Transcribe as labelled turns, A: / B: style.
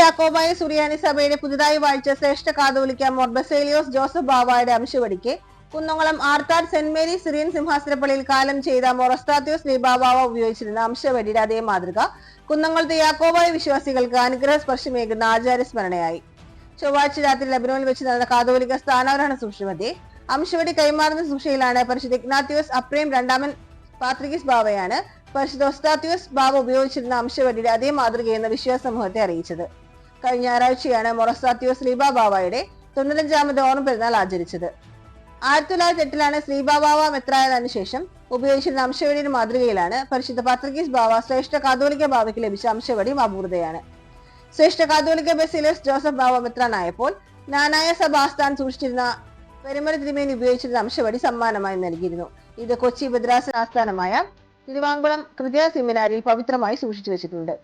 A: യാക്കോബായ സുറിയാനി സഭയുടെ പുതുതായി വാഴിച്ച ശ്രേഷ്ഠ കാതോലിക്ക മോർ ബസേലിയോസ് ജോസഫ് ബാവായുടെ അംശവടിക്ക് Kunnamkulam Arthat Saint Mary Syrian സിംഹാസനപ്പള്ളിയിൽ കാലം ചെയ്ത മൊറസ്താത്യോസ് ലീബാബാവ ഉപയോഗിച്ചിരുന്ന അംശവടിയുടെ അതേ മാതൃക കുന്നംകുളത്തെ യാക്കോബായ വിശ്വാസികൾക്ക് അനുഗ്രഹ സ്പർശമേകുന്ന ആചാര്യസ്മരണയായി. ചൊവ്വാഴ്ച രാത്രി ലബനോനിൽ വെച്ച് നടന്ന കാതോലിക്ക സ്ഥാനാരോഹണ സൂക്ഷ്മത്തെ അംശവടി കൈമാറുന്ന സൂക്ഷയിലാണ് പരിശുദ്ധ ഇഗ്നാത്യോസ് അപ്രേം രണ്ടാമൻ പാത്രികിസ് ബാവയാണ് പരിശുദ്ധ ഒസ്താത്യോസ് ബാവ ഉപയോഗിച്ചിരുന്ന അംശവടിയുടെ അതേ മാതൃകയെന്ന് വിശ്വാസ സമൂഹത്തെ അറിയിച്ചത്. കഴിഞ്ഞ ഞായറാഴ്ചയാണ് മൊറസ്താത്യോസ് ലീബാ ബാവയുടെ 95ാമത് ഓണം പെരുന്നാൾ ആചരിച്ചത്. 1908 ശ്രീബാ ബാവ മെത്രായതിനു ശേഷം ഉപയോഗിച്ചിരുന്ന അംശവടിയുടെ മാതൃകയിലാണ് പരിശുദ്ധ പാത്രികീസ് ബാവ ശ്രേഷ്ഠ കാതോലിക്ക ബാവയ്ക്ക് ലഭിച്ച അംശവടി അപൂർവതയാണ്. ശ്രേഷ്ഠ കാതോലിക്ക ബസേലിയോസ് ജോസഫ് ബാവ മെത്രാനായപ്പോൾ നാനായ സഭ ആസ്ഥാൻ സൂക്ഷിച്ചിരുന്ന പെരുമല തിരുമേനി ഉപയോഗിച്ചിരുന്ന അംശവടി സമ്മാനമായി നൽകിയിരുന്നു. ഇത് കൊച്ചി ഭദ്രാസന ആസ്ഥാനമായ തിരുവാങ്കുളം കൃത്യ സെമിനാരിയിൽ പവിത്രമായി സൂക്ഷിച്ചു വെച്ചിട്ടുണ്ട്.